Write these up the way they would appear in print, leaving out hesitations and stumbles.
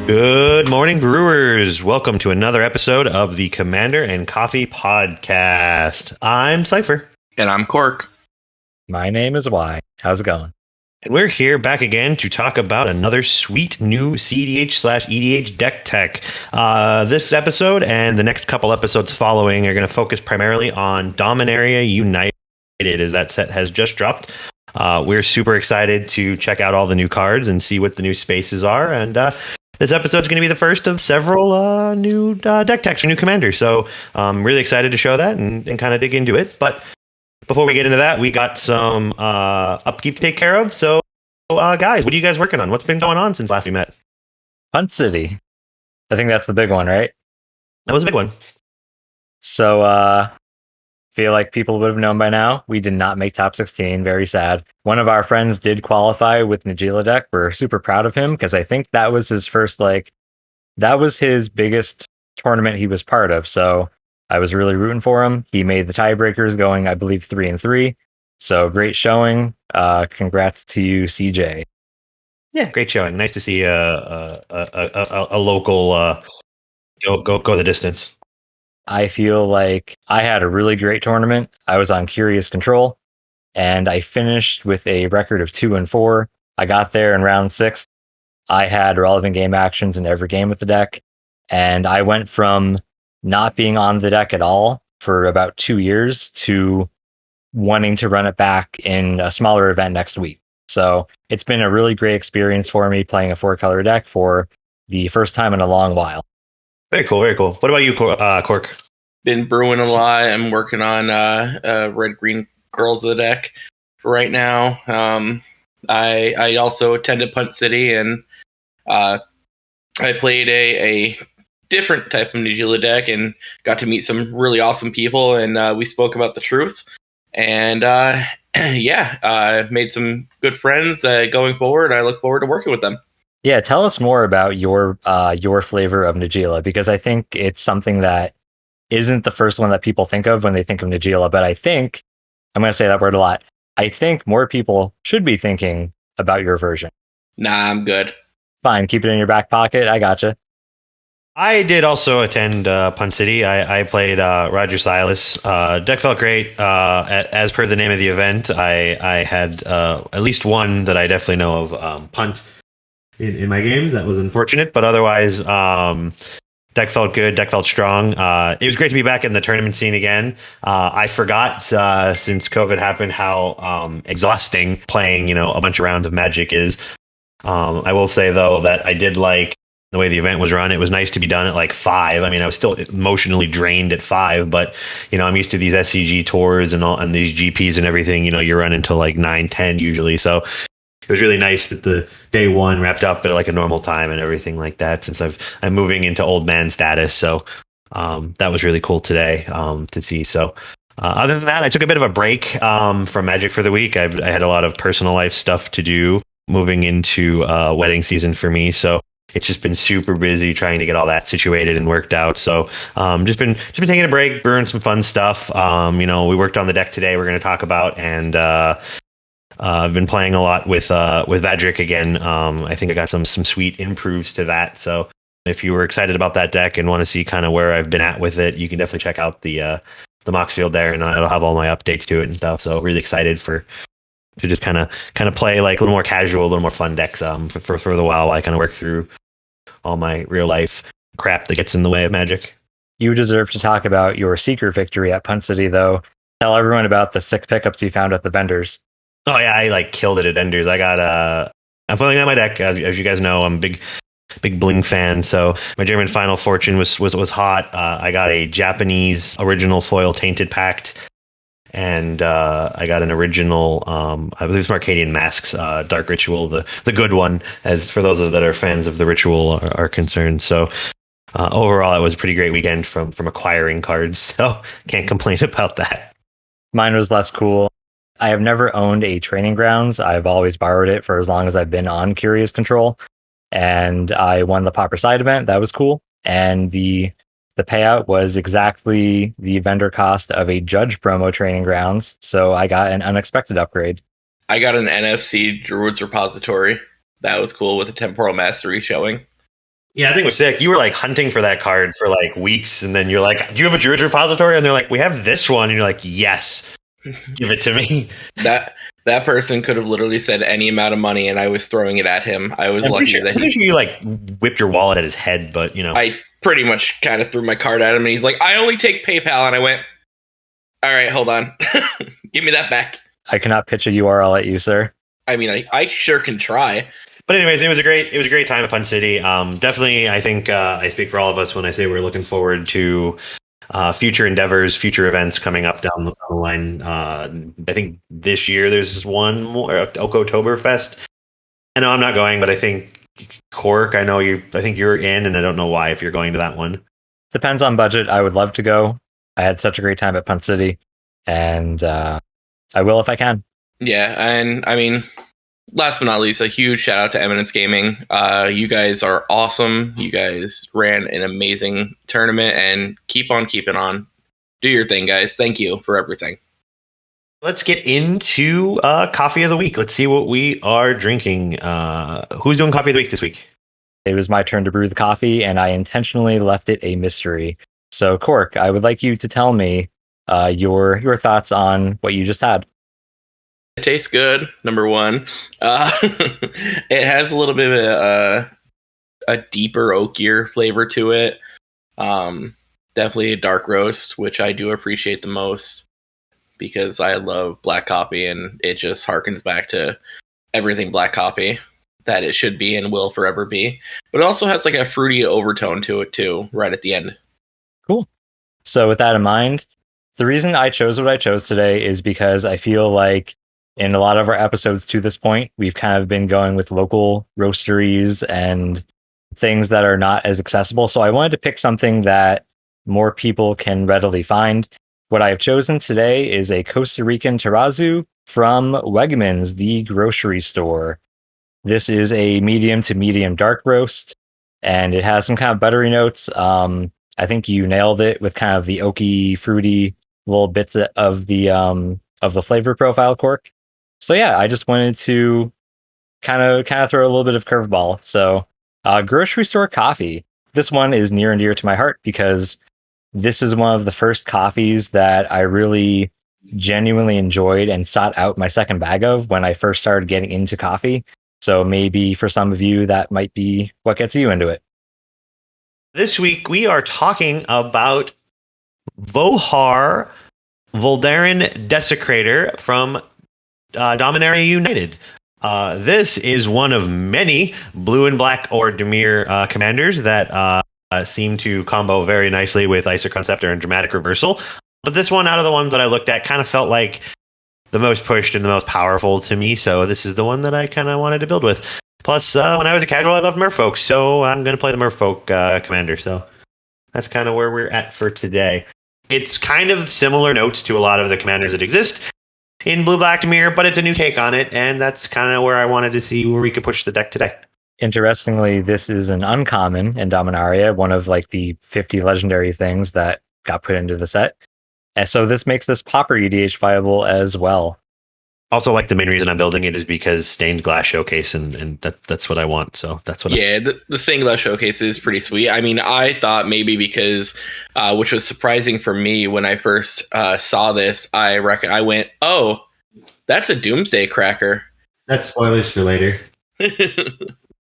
Good morning, brewers. Welcome to another episode of the Commander and Coffee Podcast. I'm Cypher. And I'm Cork. My name is Y. How's it going? And we're here back again to talk about another sweet new cEDH/EDH deck tech. This episode and the next couple episodes following are going to focus primarily on Dominaria United, as that set has just dropped. We're super excited to check out all the new cards and see what the new spaces are. And this episode is going to be the first of several new deck techs or new commanders. So I'm really excited to show that and kind of dig into it. But before we get into that, we got some upkeep to take care of. So, guys, what are you guys working on? What's been going on since last we met? Punt City. I think that's the big one, right? That was a big one. So, feel like people would have known by now. We did not make top 16. Very sad. One of our friends did qualify with Najeela deck. We're super proud of him because I think that was his first, that was his biggest tournament he was part of. So I was really rooting for him. He made the tiebreakers going, I believe, 3-3. So great showing. Congrats to you, CJ. Yeah, great showing. Nice to see a local go the distance. I feel like I had a really great tournament. I was on Curious Control, and I finished with a record of 2-4. I got there in round 6. I had relevant game actions in every game with the deck, and I went from not being on the deck at all for about 2 years to wanting to run it back in a smaller event next week. So it's been a really great experience for me playing a 4-color deck for the first time in a long while. Very cool, very cool. What about you, Cork? Been brewing a lot. I'm working on red-green girls of the deck right now. I also attended Punt City, and I played a different type of Najeela deck and got to meet some really awesome people, and we spoke about the truth. And made some good friends going forward. I look forward to working with them. Yeah, tell us more about your flavor of Najeela, because I think it's something that isn't the first one that people think of when they think of Najeela, but I think, I'm going to say that word a lot, I think more people should be thinking about your version. Nah, I'm good. Fine, keep it in your back pocket. I gotcha. I did also attend Punt City. I played Roger Silas. Deck felt great. As per the name of the event, I had at least one that I definitely know of, Punt, in my games. That was unfortunate, but otherwise, deck felt good. Deck felt strong. It was great to be back in the tournament scene again. I forgot since COVID happened how exhausting playing a bunch of rounds of Magic is. I will say though that I did like the way the event was run. It was nice to be done at 5. I mean, I was still emotionally drained at 5, but I'm used to these SCG tours and these GPs and everything. You run until 9, 10 usually. So it was really nice that the day one wrapped up at a normal time and everything like that, since I'm moving into old man status. So that was really cool today to see. So other than that, I took a bit of a break from Magic for the week. I had a lot of personal life stuff to do moving into wedding season for me. So it's just been super busy trying to get all that situated and worked out. So just been taking a break, brewing some fun stuff. We worked on the deck today we're going to talk about, and I've been playing a lot with Vadric again. I think I got some sweet improves to that. So if you were excited about that deck and want to see kind of where I've been at with it, you can definitely check out the Mox Field there, and it'll have all my updates to it and stuff. So really excited to just kind of play a little more casual, a little more fun decks for the while I kind of work through all my real life crap that gets in the way of Magic. You deserve to talk about your secret victory at Punt City, though. Tell everyone about the sick pickups you found at the vendors. Oh yeah, I killed it at vendors. I got I'm filling out my deck, as you guys know. I'm a big bling fan, so my German Final Fortune was hot. I got a Japanese original foil Tainted Pact, and I got an original, I believe it's Arcadian Masks, Dark Ritual, the good one, as for those that are fans of the Ritual are concerned. So overall, it was a pretty great weekend from acquiring cards, so can't complain about that. Mine was less cool. I have never owned a Training Grounds. I've always borrowed it for as long as I've been on Curious Control, and I won the Pauper Side event. That was cool, and the payout was exactly the vendor cost of a Judge promo Training Grounds, so I got an unexpected upgrade. I got an NFC Druid's Repository. That was cool with a Temporal Mastery showing. Yeah, I think it was sick. You were like hunting for that card for like weeks, and then you're like, "Do you have a Druid repository?" And they're like, "We have this one," and you're like, "Yes, give it to me." That person could have literally said any amount of money, and I was throwing it at him. I was lucky that I'm pretty sure you like whipped your wallet at his head, but I pretty much kind of threw my card at him, and he's like, "I only take PayPal," and I went, "All right, hold on, give me that back." I cannot pitch a URL at you, sir. I mean, I sure can try. But anyways, it was a great time at Pun City. Definitely, I think I speak for all of us when I say we're looking forward to future endeavors, future events coming up down the line. I think this year there's one more Oktoberfest. I know I'm not going, but I think Cork. I think you're in, and I don't know why if you're going to that one. Depends on budget. I would love to go. I had such a great time at Pun City, and I will if I can. Yeah, and I mean, last but not least, a huge shout out to Eminence Gaming. You guys are awesome. You guys ran an amazing tournament, and keep on keeping on. Do your thing, guys. Thank you for everything. Let's get into coffee of the week. Let's see what we are drinking. Who's doing coffee of the week this week? It was my turn to brew the coffee, and I intentionally left it a mystery. So, Cork, I would like you to tell me your thoughts on what you just had. It tastes good, number one. It has a little bit of a deeper oakier flavor to it. Definitely a dark roast, which I do appreciate the most because I love black coffee, and it just harkens back to everything black coffee that it should be and will forever be. But it also has like a fruity overtone to it too, right at the end. Cool. So with that in mind, the reason I chose what I chose today is because I feel like in a lot of our episodes to this point, we've kind of been going with local roasteries and things that are not as accessible. So I wanted to pick something that more people can readily find. What I have chosen today is a Costa Rican Terrazzo from Wegmans, the grocery store. This is a medium to medium dark roast, and it has some kind of buttery notes. I think you nailed it with kind of the oaky, fruity little bits of the flavor profile, Cork. So yeah, I just wanted to kind of throw a little bit of curveball. So grocery store coffee. This one is near and dear to my heart because this is one of the first coffees that I really genuinely enjoyed and sought out my second bag of when I first started getting into coffee. So maybe for some of you, that might be what gets you into it. This week, we are talking about Vohar Vodalian Desecrator from Dominaria United. This is one of many blue and black or Dimir commanders that seem to combo very nicely with Isochron Scepter and Dramatic Reversal. But this one, out of the ones that I looked at, kind of felt like the most pushed and the most powerful to me. So this is the one that I kind of wanted to build with. Plus, when I was a casual, I loved Merfolk, so I'm going to play the Merfolk commander. So that's kind of where we're at for today. It's kind of similar notes to a lot of the commanders that exist in Blue Black Dimir, but it's a new take on it, and that's kind of where I wanted to see where we could push the deck today. Interestingly, this is an uncommon in Dominaria, one of like the 50 legendary things that got put into the set. And so this makes this Pauper EDH viable as well. Also, like the main reason I'm building it is because stained glass showcase, and that's what I want. So that's what. Yeah, the stained glass showcase is pretty sweet. I mean, I thought maybe because, which was surprising for me when I first saw this, I went, "Oh, that's a Doomsday cracker." That's spoilers for later.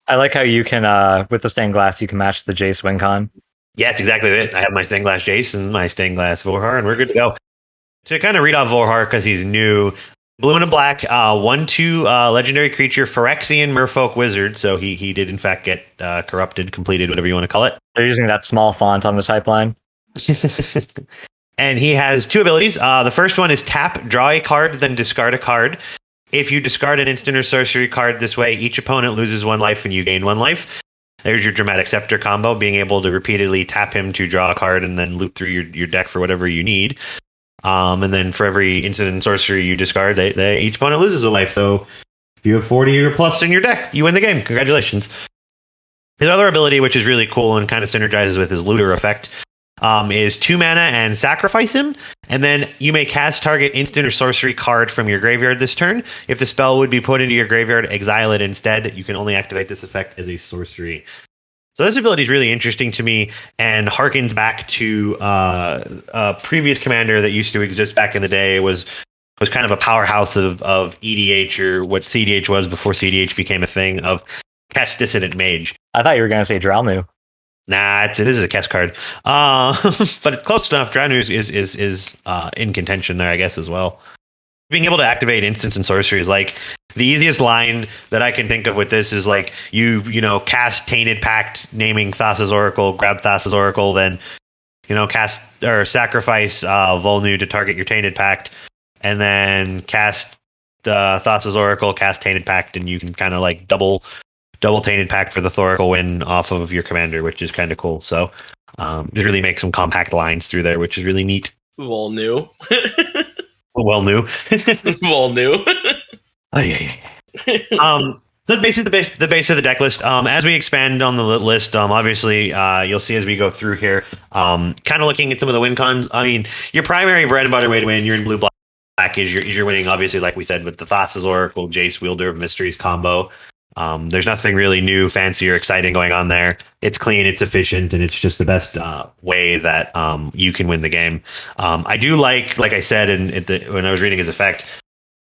I like how you can, with the stained glass, you can match the Jace WinCon. Yeah, it's exactly it. I have my stained glass Jace and my stained glass Vohar, and we're good to go. To kind of read off Vohar because he's new. Blue and a black, 1/2 legendary creature, Phyrexian Merfolk Wizard. So he did in fact get corrupted, completed, whatever you want to call it. They're using that small font on the type line. And he has 2 abilities. The first one is tap, draw a card, then discard a card. If you discard an instant or sorcery card this way, each opponent loses 1 life and you gain 1 life. There's your Dramatic Scepter combo, being able to repeatedly tap him to draw a card and then loop through your deck for whatever you need. And then for every instant and sorcery you discard, each opponent loses a life. So if you have 40 or plus in your deck, you win the game. Congratulations. His other ability, which is really cool and kind of synergizes with his looter effect, is 2 mana and sacrifice him. And then you may cast target instant or sorcery card from your graveyard this turn. If the spell would be put into your graveyard, exile it instead. You can only activate this effect as a sorcery. So this ability is really interesting to me and harkens back to a previous commander that used to exist back in the day. It was kind of a powerhouse of EDH, or what cEDH was before cEDH became a thing, of Cast Dissident Mage. I thought you were going to say Drownu. Nah, it is a Kess card, but it's close enough. Drownu is in contention there, I guess, as well. Being able to activate instants and sorceries, like the easiest line that I can think of with this is like you cast Tainted Pact, naming Thassa's Oracle, grab Thassa's Oracle, then cast or sacrifice Volnu to target your Tainted Pact, and then cast Thassa's Oracle, cast Tainted Pact, and you can kind of like double Tainted Pact for the Thoracle win off of your commander, which is kind of cool. So it really makes some compact lines through there, which is really neat. Well, new. Well, new. Well, new. Oh yeah. So basically the base of the deck list. As we expand on the list, obviously you'll see as we go through here, kind of looking at some of the win cons. I mean, your primary bread and butter way to win, you're in blue black, is you're winning, obviously, like we said, with the Thassa's Oracle, Jace, Wielder of Mysteries combo. There's nothing really new, fancy, or exciting going on there. It's clean, it's efficient, and it's just the best way that you can win the game. I do like I said when I was reading his effect,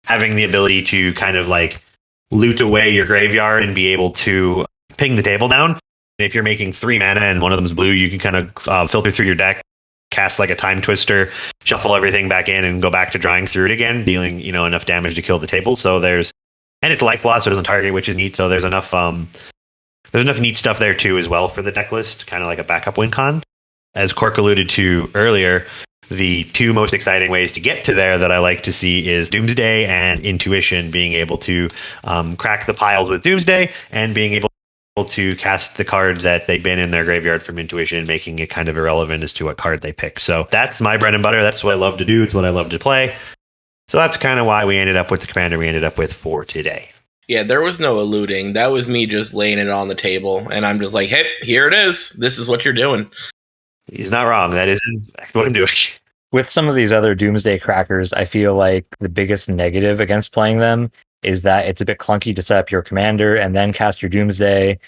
having the ability to kind of like loot away your graveyard and be able to ping the table down. And if you're making 3 mana and one of them's blue, you can kind of filter through your deck, cast like a Time Twister, shuffle everything back in, and go back to drawing through it again, dealing enough damage to kill the table. So and it's life loss, so it doesn't target, which is neat. So there's enough neat stuff there too as well for the deck list, kind of like a backup win con. As Cork alluded to earlier, the 2 most exciting ways to get to there that I like to see is Doomsday and Intuition, being able to crack the piles with Doomsday and being able to cast the cards that they've been in their graveyard from Intuition, making it kind of irrelevant as to what card they pick. So that's my bread and butter. That's what I love to do. It's what I love to play. So that's kind of why we ended up with the commander we ended up with for today. Yeah, there was no eluding. That was me just laying it on the table, and I'm just like, hey, here it is. This is what you're doing. He's not wrong. That is exactly what I'm doing. With some of these other Doomsday crackers, I feel like the biggest negative against playing them is that it's a bit clunky to set up your commander and then cast your Doomsday,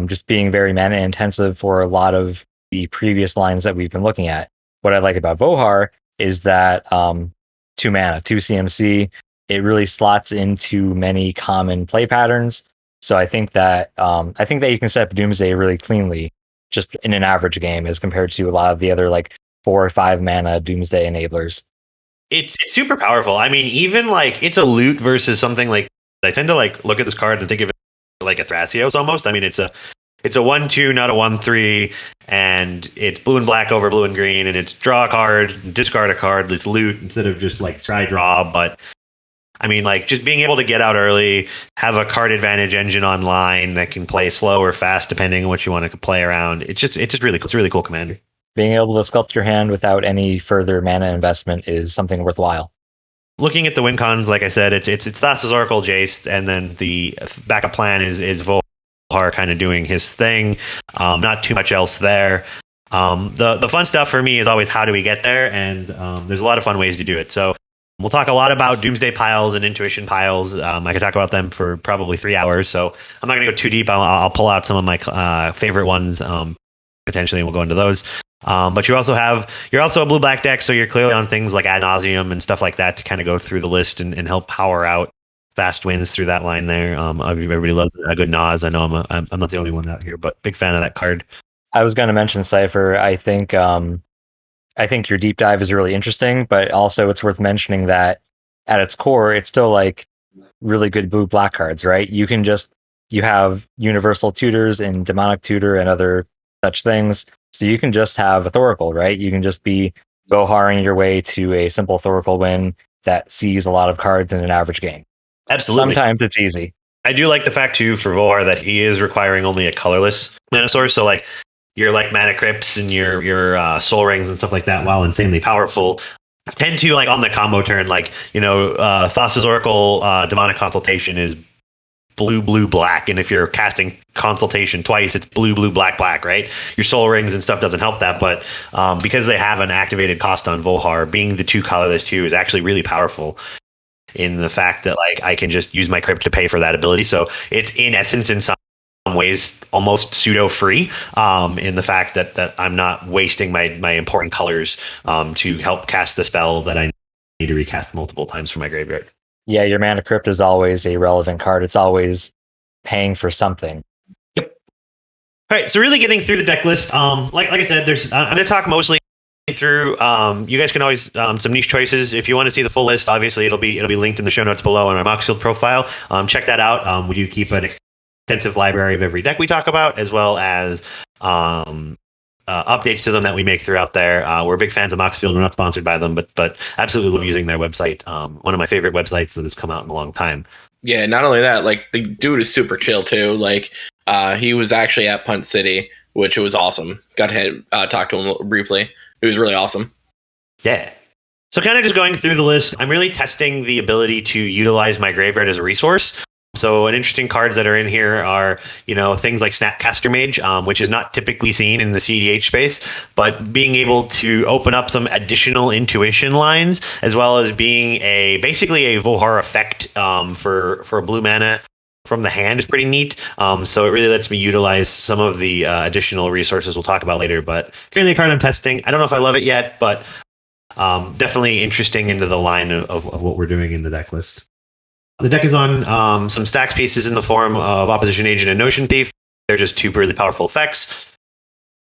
just being very mana intensive for a lot of the previous lines that we've been looking at. What I like about Vohar is that 2 mana, 2 CMC, it really slots into many common play patterns. So I think that you can set up Doomsday really cleanly, just in an average game, as compared to a lot of the other like 4 or 5 mana Doomsday enablers. It's super powerful. I mean, even like it's a loot versus something like, I tend to like look at this card and think of it like a Thrasios almost. I mean, it's a 1/2, not a 1/3, and it's blue and black over blue and green, and it's draw a card, discard a card, it's loot instead of just like try draw. But I mean, like just being able to get out early, have a card advantage engine online that can play slow or fast depending on what you want to play around. It's really cool. It's a really cool commander. Being able to sculpt your hand without any further mana investment is something worthwhile. Looking at the win cons, like I said, it's Thassa's Oracle, Jace, and then the backup plan is Vohar kind of doing his thing. Not too much else there. The fun stuff for me is always how do we get there, and there's a lot of fun ways to do it. So we'll talk a lot about Doomsday piles and Intuition piles. I could talk about them for probably 3 hours, so I'm not going to go too deep. I'll pull out some of my favorite ones potentially, and we'll go into those. But you're also a blue-black deck, so you're clearly on things like Ad Nauseam and stuff like that to kind of go through the list and help power out fast wins through that line there. Everybody loves a good Nas. I know I'm not the only one out here, but big fan of that card. I was going to mention Cypher. I think your deep dive is really interesting, but also it's worth mentioning that at its core, it's still like really good blue-black cards, right? You have Universal Tutors and Demonic Tutor and other such things. So you can just have a Thoracle, right? You can just be Voharing your way to a simple Thoracle win that sees a lot of cards in an average game. Absolutely. Sometimes it's easy. I do like the fact, too, for Vohar that he is requiring only a colorless mana source. So, like, your like Mana Crypts and your Soul Rings and stuff like that, while insanely powerful, tend to, like, on the combo turn, like, Thassa's Oracle Demonic Consultation is blue, black, and if you're casting Consultation twice, it's blue, black, right? Your Soul Rings and stuff doesn't help that, but because they have an activated cost on Vohar, being the 2 colorless 2 is actually really powerful in the fact that like I can just use my crypt to pay for that ability. So it's in essence in some ways almost pseudo free in the fact that I'm not wasting my important colors to help cast the spell that I need to recast multiple times from my graveyard. Yeah, your Mana Crypt is always a relevant card. It's always paying for something. Yep. All right, so really getting through the deck list. Like I said, I'm going to talk mostly through. You guys can always some niche choices if you want to see the full list. Obviously, it'll be linked in the show notes below on our Moxfield profile. Check that out. We do keep an extensive library of every deck we talk about, as well as updates to them that we make throughout there. We're big fans of Moxfield. We're not sponsored by them, but absolutely love using their website. One of my favorite websites that has come out in a long time. Yeah, not only that, like the dude is super chill too. Like he was actually at Punt City, which was awesome. Got to talk to him briefly. It was really awesome. Yeah. So kind of just going through the list, I'm really testing the ability to utilize my graveyard as a resource. So interesting cards that are in here are, things like Snapcaster Mage, which is not typically seen in the cEDH space, but being able to open up some additional intuition lines, as well as being basically a Vohar effect for blue mana from the hand is pretty neat. So it really lets me utilize some of the additional resources we'll talk about later. But currently a card I'm testing. I don't know if I love it yet, but definitely interesting into the line of what we're doing in the deck list. The deck is on some stacks pieces in the form of Opposition Agent and Notion Thief. They're just two really powerful effects.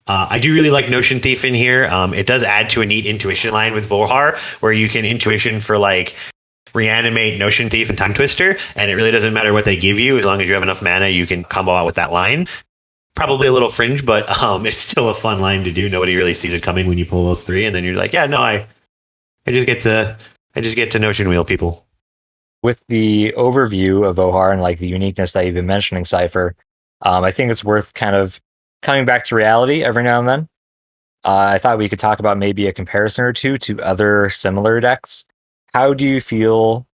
I do really like Notion Thief in here. It does add to a neat intuition line with Vohar, where you can intuition for reanimate Notion Thief and Time Twister, and it really doesn't matter what they give you. As long as you have enough mana, you can combo out with that line. Probably a little fringe, but it's still a fun line to do. Nobody really sees it coming when you pull those three, and then you're like, yeah, no, I just get to Notion Wheel people. With the overview of Vohar and the uniqueness that you've been mentioning, Cypher, I think it's worth kind of coming back to reality every now and then. I thought we could talk about maybe a comparison or two to other similar decks. How do you feel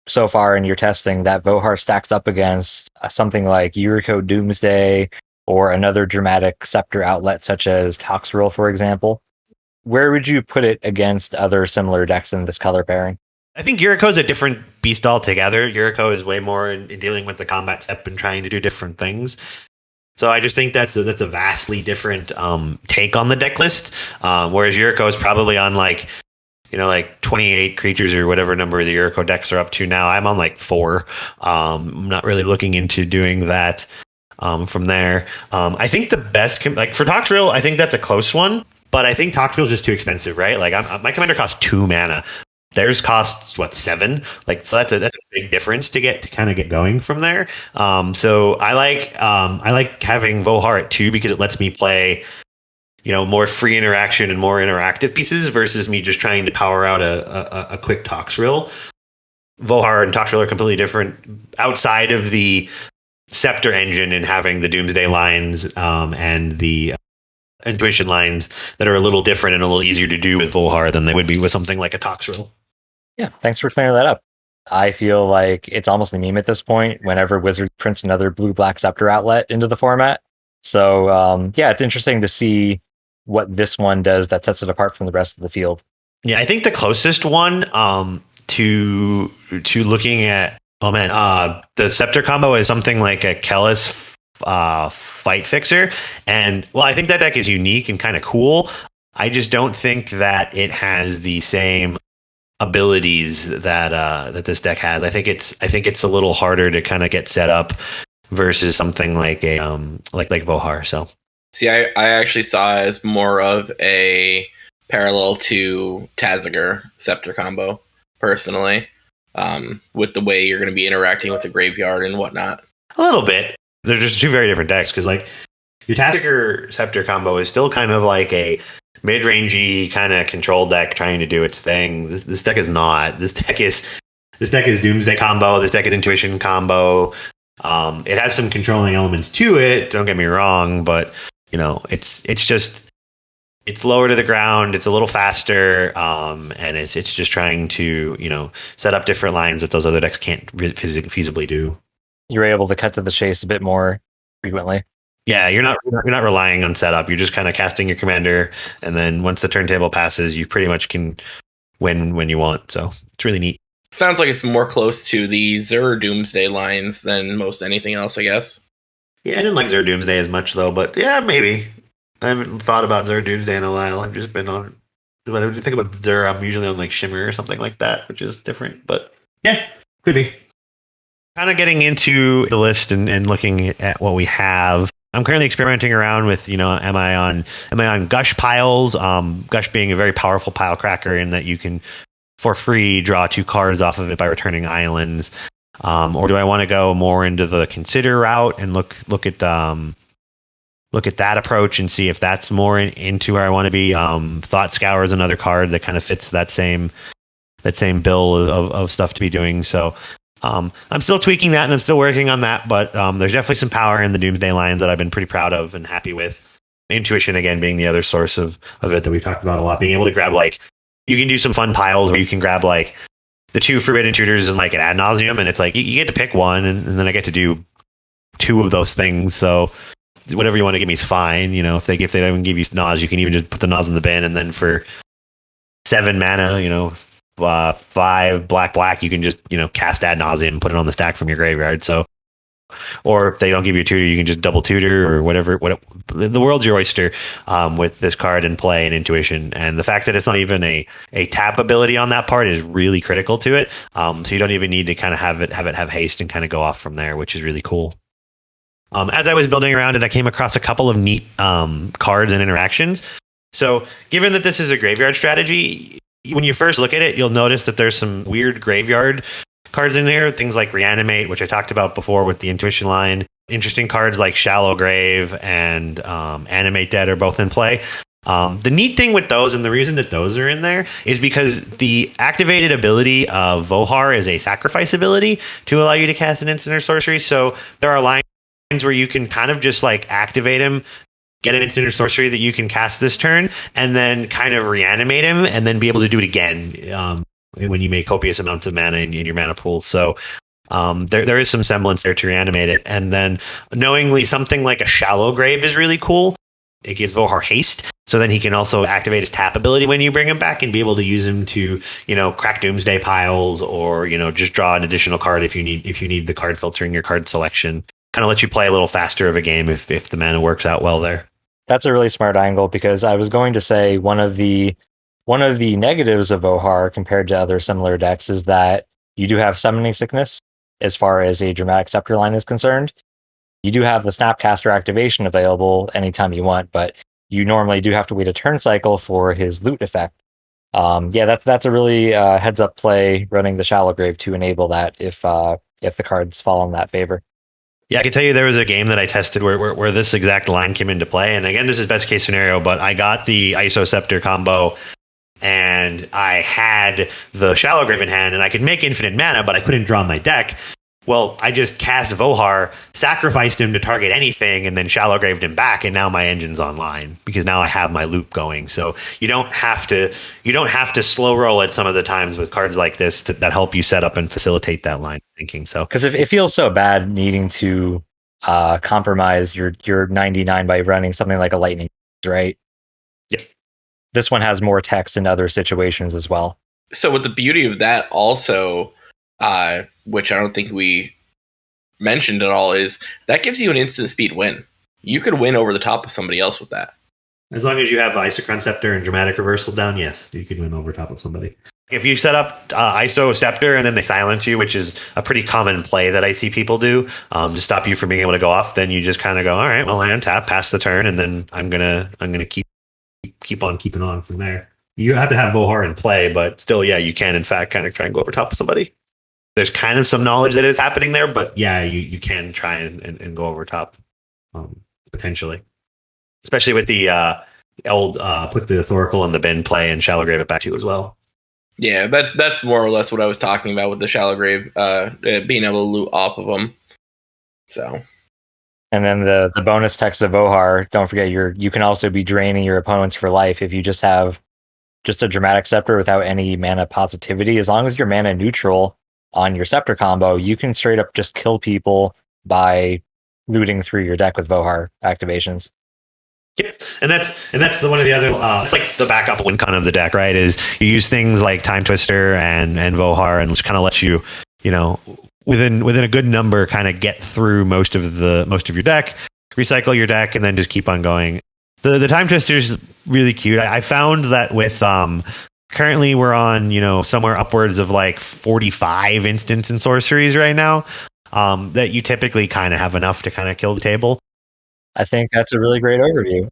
so far in your testing that Vohar stacks up against something like Yuriko Doomsday or another dramatic Scepter outlet such as Toxrill, for example? Where would you put it against other similar decks in this color pairing? I think Yuriko is a different beast altogether. Yuriko is way more in dealing with the combat step and trying to do different things. So I just think that's a vastly different take on the deck list. Whereas Yuriko is probably on 28 creatures or whatever number the Yuriko decks are up to now. I'm on 4. I'm not really looking into doing that from there. I think the best for Toxrill, I think that's a close one. But I think Toxrill is just too expensive, right? My commander costs 2 mana. Theirs costs 7, so that's a big difference to kind of get going from there. So I like having Vohar at 2 because it lets me play, more free interaction and more interactive pieces versus me just trying to power out a quick Toxrill. Vohar and Toxrill are completely different outside of the Scepter engine and having the Doomsday lines and the intuition lines that are a little different and a little easier to do with Vohar than they would be with something like a Toxrill. Yeah, thanks for clearing that up. I feel like it's almost a meme at this point whenever Wizard prints another blue-black Scepter outlet into the format. So, it's interesting to see what this one does that sets it apart from the rest of the field. Yeah, I think the closest one to looking at, the Scepter combo is something like a Kellis Fight Fixer. And, I think that deck is unique and kind of cool. I just don't think that it has the same abilities that this deck has. I think it's a little harder to kind of get set up versus something like a like Vohar. So see, I actually saw it as more of a parallel to Tazagar Scepter combo personally, with the way you're going to be interacting with the graveyard and whatnot. A little bit. They're just two very different decks because your Tazagar Scepter combo is still kind of like a mid-rangey kind of control deck trying to do its thing. This deck is not. This deck is Doomsday combo. This deck is Intuition combo. It has some controlling elements to it. Don't get me wrong, but it's lower to the ground. It's a little faster, and it's just trying to set up different lines that those other decks can't feasibly do. You're able to cut to the chase a bit more frequently. Yeah, you're not relying on setup. You're just kind of casting your commander, and then once the turntable passes, you pretty much can win when you want. So it's really neat. Sounds like it's more close to the Zur Doomsday lines than most anything else, I guess. Yeah, I didn't like Zero Doomsday as much though, but yeah, maybe. I haven't thought about Zero Doomsday in a while. I've just been on. When I think about Zero, I'm usually on like Shimmer or something like that, which is different. But yeah, could be. Kind of getting into the list and looking at what we have. I'm currently experimenting around with, am I on Gush piles? Gush being a very powerful pile cracker in that you can, for free, draw 2 cards off of it by returning islands. Or do I want to go more into the consider route and look at that approach and see if that's more into where I want to be? Thought Scour is another card that kind of fits that same bill of stuff to be doing. So I'm still tweaking that and I'm still working on that, but there's definitely some power in the Doomsday lines that I've been pretty proud of and happy with. Intuition, again, being the other source of it that we've talked about a lot. Being able to grab, like, you can do some fun piles where you can grab, like, the 2 forbidden tutors and, like, an ad nauseum, and it's like, you get to pick one, and then I get to do 2 of those things, so whatever you want to give me is fine. If they don't even give you Nas, you can even just put the Nas in the bin, and then for 7 mana, 5 black, you can just cast ad nauseum and put it on the stack from your graveyard. So, or if they don't give you a tutor, you can just double tutor or whatever. The world's your oyster with this card in play and intuition, and the fact that it's not even a tap ability on that part is really critical to it. So you don't even need to kind of have haste and kind of go off from there, which is really cool. As I was building around it, I came across a couple of neat cards and interactions. So, given that this is a graveyard strategy, when you first look at it, you'll notice that there's some weird graveyard cards in there. Things like Reanimate, which I talked about before with the Intuition line. Interesting cards like Shallow Grave and Animate Dead are both in play. The neat thing with those, and the reason that those are in there, is because the activated ability of Vohar is a sacrifice ability to allow you to cast an instant or sorcery. So there are lines where you can kind of just like activate him, get an instant or sorcery that you can cast this turn, and then kind of reanimate him, and then be able to do it again when you make copious amounts of mana in your mana pool. So there is some semblance there to reanimate it. And then knowingly, something like a Shallow Grave is really cool. It gives Vohar haste, so then he can also activate his tap ability when you bring him back and be able to use him to, crack Doomsday piles, or just draw an additional card if you need the card filtering your card selection. Kind of let you play a little faster of a game if the mana works out well there. That's a really smart angle, because I was going to say one of the negatives of Vohar compared to other similar decks is that you do have summoning sickness as far as a Dramatic Scepter line is concerned. You do have the Snapcaster activation available anytime you want, but you normally do have to wait a turn cycle for his loot effect. That's a really heads up play, running the Shallow Grave to enable that if the cards fall in that favor. Yeah, I can tell you there was a game that I tested where this exact line came into play. And again, this is best case scenario, but I got the ISO Scepter combo and I had the Shallow Grave in hand and I could make infinite mana, but I couldn't draw my deck. Well, I just cast Vohar, sacrificed him to target anything, and then Shallow Graved him back, and now my engine's online because now I have my loop going. So you don't have to slow roll it some of the times with cards like this that help you set up and facilitate that line of thinking. So because it feels so bad needing to compromise your 99 by running something like a lightning, right? Yeah. This one has more text in other situations as well. So with the beauty of that also, which I don't think we mentioned at all, is that gives you an instant speed win. You could win over the top of somebody else with that. As long as you have Isochron Scepter and Dramatic Reversal down, yes, you can win over top of somebody. If you set up ISO Scepter and then they silence you, which is a pretty common play that I see people do to stop you from being able to go off, then you just kind of go, all right, well, I untap, pass the turn, and then I'm gonna keep on keeping on from there. You have to have Vohar in play, but still, yeah, you can in fact kind of try and go over top of somebody. There's kind of some knowledge that is happening there, but yeah, you can try and go over top potentially, especially with the old put the Thoracle in the bin play and Shallow Grave it back to you as well. Yeah, that's more or less what I was talking about with the Shallow Grave, being able to loot off of them. So, and then the bonus text of Vohar, don't forget you can also be draining your opponents for life if you just have just a Dramatic Scepter without any mana positivity. As long as you're mana neutral on your Scepter combo, you can straight up just kill people by looting through your deck with Vohar activations. Yep, and that's one of the other. It's like the backup win con of the deck, right? Is you use things like Time Twister and Vohar, and just kind of let you within a good number, kind of get through most of your deck, recycle your deck, and then just keep on going. The time twister is really cute. I found that with currently we're on somewhere upwards of like 45 instants and sorceries right now. That you typically kind of have enough to kind of kill the table. I think that's a really great overview.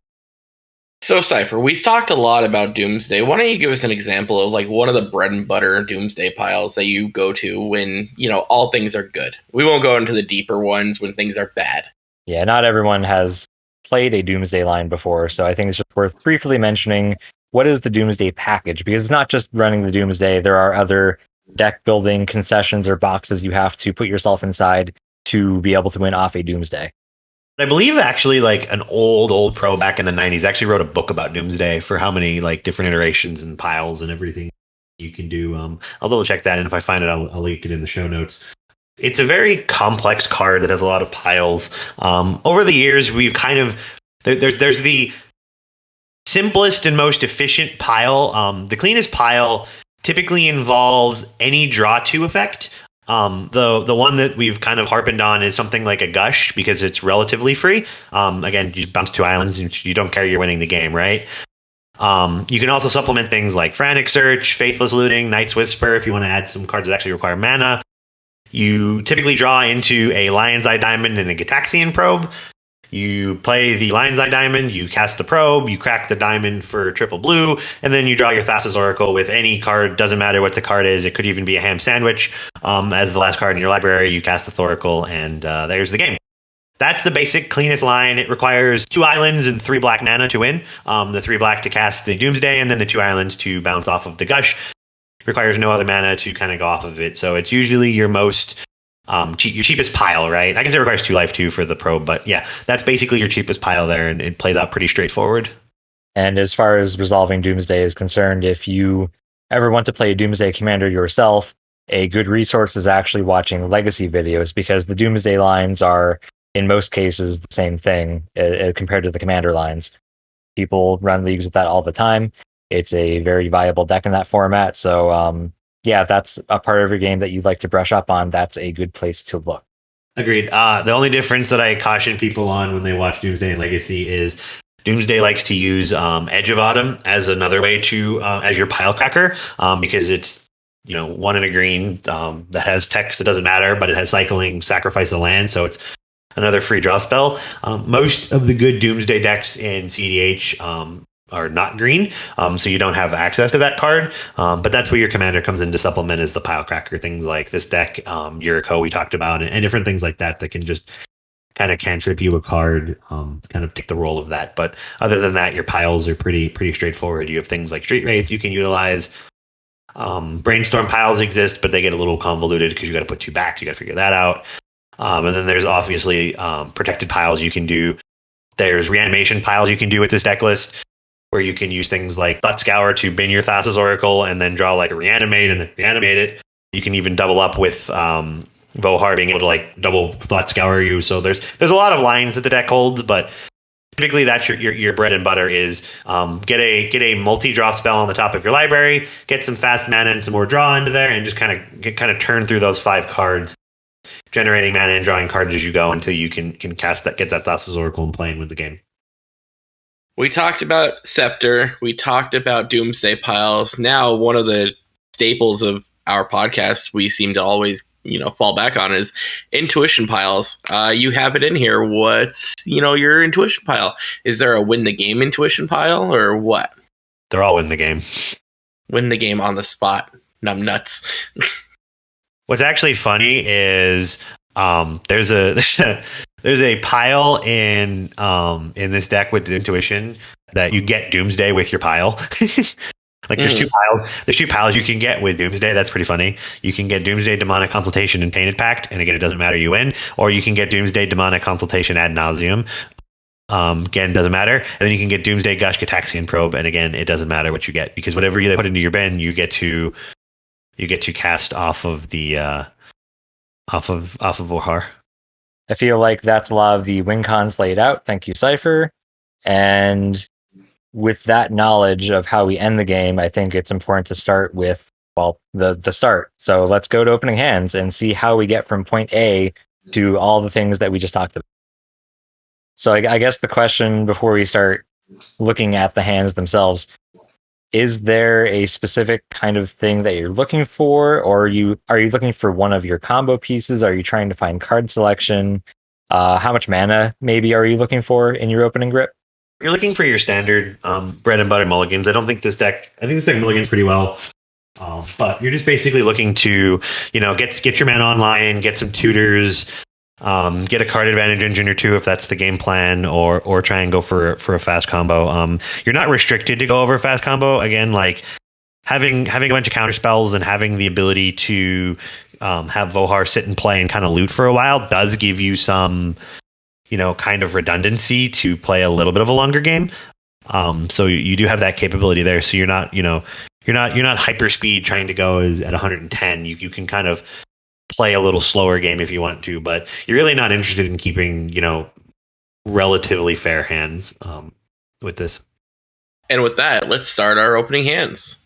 So, Cypher, we talked a lot about Doomsday. Why don't you give us an example of like one of the bread and butter Doomsday piles that you go to when, all things are good? We won't go into the deeper ones when things are bad. Yeah, not everyone has played a Doomsday line before, so I think it's just worth briefly mentioning what is the Doomsday package, because it's not just running the Doomsday. There are other deck building concessions or boxes you have to put yourself inside to be able to win off a Doomsday. I believe actually like an old pro back in the 90s actually wrote a book about Doomsday for how many like different iterations and piles and everything you can do. I'll double check that, and if I find it, I'll link it in the show notes. It's a very complex card that has a lot of piles. Over the years, we've kind of there's the simplest and most efficient pile. The cleanest pile typically involves any draw two effect. The one that we've kind of harpened on is something like a Gush because it's relatively free. Again, you bounce 2 islands and you don't care you're winning the game, right? You can also supplement things like Frantic Search, Faithless Looting, Night's Whisper if you want to add some cards that actually require mana. You typically draw into a Lion's Eye Diamond and a Gitaxian Probe. You play the Lion's Eye Diamond, you cast the Probe, you crack the Diamond for triple blue, and then you draw your Thassa's Oracle with any card. Doesn't matter what the card is. It could even be a ham sandwich. As the last card in your library, you cast the Thoracle, and there's the game. That's the basic cleanest line. It requires 2 islands and 3 black mana to win. The 3 black to cast the Doomsday, and then the 2 islands to bounce off of the Gush. It requires no other mana to kind of go off of it. So it's usually your most your cheapest pile, right? I guess it requires 2 life too for the probe, but yeah, that's basically your cheapest pile there, and it plays out pretty straightforward. And as far as resolving Doomsday is concerned, if you ever want to play a Doomsday commander yourself, a good resource is actually watching legacy videos, because the Doomsday lines are, in most cases, the same thing compared to the commander lines. People run leagues with that all the time. It's a very viable deck in that format, so yeah, if that's a part of your game that you'd like to brush up on, that's a good place to look. Agreed. The only difference that I caution people on when they watch Doomsday and Legacy is Doomsday likes to use Edge of Autumn as another way to, as your pile cracker, because it's, 1 and a green that has text that doesn't matter, but it has cycling, sacrifice the land, so it's another free draw spell. Most of the good Doomsday decks in cEDH are not green, so you don't have access to that card. But that's where your commander comes in to supplement as the pile cracker. Things like this deck, Yuriko we talked about, and different things like that can just kind of cantrip you a card, kind of take the role of that. But other than that, your piles are pretty straightforward. You have things like Street Wraith you can utilize. Brainstorm piles exist, but they get a little convoluted because you got to put 2 back. You got to figure that out. And then there's obviously protected piles you can do. There's reanimation piles you can do with this deck list, where you can use things like Thought Scour to bin your Thassa's Oracle and then draw like a reanimate and then reanimate it. You can even double up with Vohar being able to like double Thought Scour you. So there's a lot of lines that the deck holds, but typically that's your bread and butter is get a multi-draw spell on the top of your library, get some fast mana and some more draw into there, and just kind of turn through those 5 cards, generating mana and drawing cards as you go until you can cast that, get that Thassa's Oracle and play and win the game. We talked about Scepter. We talked about Doomsday piles. Now, one of the staples of our podcast we seem to always, fall back on is intuition piles. You have it in here. What's, your intuition pile? Is there a win the game intuition pile or what? They're all win the game. Win the game on the spot. Numb nuts. What's actually funny is there's a pile in this deck with intuition that you get Doomsday with your pile. Like there's 2 piles. There's 2 piles you can get with Doomsday. That's pretty funny. You can get Doomsday Demonic Consultation and Painted Pact, and again, it doesn't matter, you win. Or you can get Doomsday Demonic Consultation ad nauseum. Again, doesn't matter. And then you can get Doomsday Gush Gitaxian Probe, and again, it doesn't matter what you get, because whatever you put into your bin, you get to cast off of the off of Vohar. I feel like that's a lot of the win cons laid out. Thank you, Cypher. And with that knowledge of how we end the game, I think it's important to start with well, the start. So let's go to opening hands and see how we get from point A to all the things that we just talked about. So I guess the question before we start looking at the hands themselves, is there a specific kind of thing that you're looking for, or are you looking for one of your combo pieces? Are you trying to find card selection? How much mana maybe are you looking for in your opening grip? You're looking for your standard bread and butter mulligans. I think this deck mulligans pretty well. But you're just basically looking to, get your mana online, get some tutors, get a card advantage engine or two if that's the game plan, or try and go for a fast combo. You're not restricted to go over a fast combo. Again, like having a bunch of counter spells and having the ability to have Vohar sit and play and kind of loot for a while does give you some, kind of redundancy to play a little bit of a longer game. So you do have that capability there. So you're not hyper speed trying to go at 110. You can kind of play a little slower game if you want to, but you're really not interested in keeping, relatively fair hands with this. And with that, let's start our opening hands.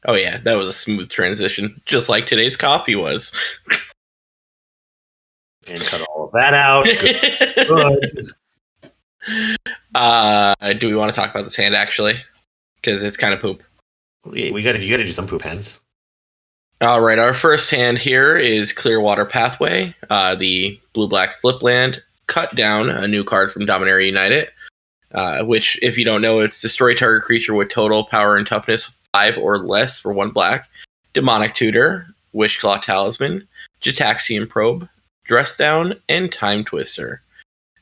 Oh yeah, that was a smooth transition, just like today's coffee was. And cut all of that out. Do we want to talk about this hand actually? Because it's kind of poop. You got to do some poop hands. All right, our first hand here is Clearwater Pathway, the blue-black flip land. Cut down a new card from Dominaria United, which, if you don't know, it's destroy target creature with total power and toughness 5 or less for 1 black. Demonic Tutor, Wishclaw Talisman, Jataxian Probe, Dress Down, and Time Twister.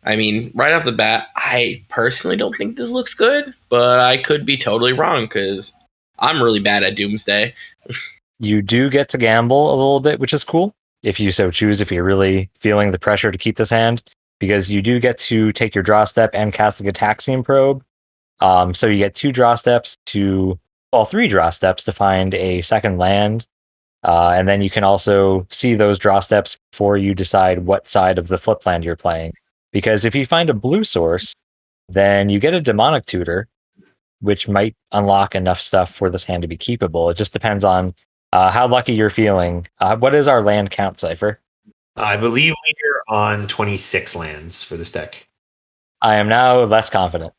I mean, right off the bat, I personally don't think this looks good, but I could be totally wrong because I'm really bad at Doomsday. You do get to gamble a little bit, which is cool, if you so choose, if you're really feeling the pressure to keep this hand, because you do get to take your draw step and cast the Gataxian Probe. So you get 3 draw steps to find a second land. And then you can also see those draw steps before you decide what side of the flip land you're playing. Because if you find a blue source, then you get a Demonic Tutor, which might unlock enough stuff for this hand to be keepable. It just depends on how lucky you're feeling. What is our land count, Cypher? I believe we're on 26 lands for this deck. I am now less confident.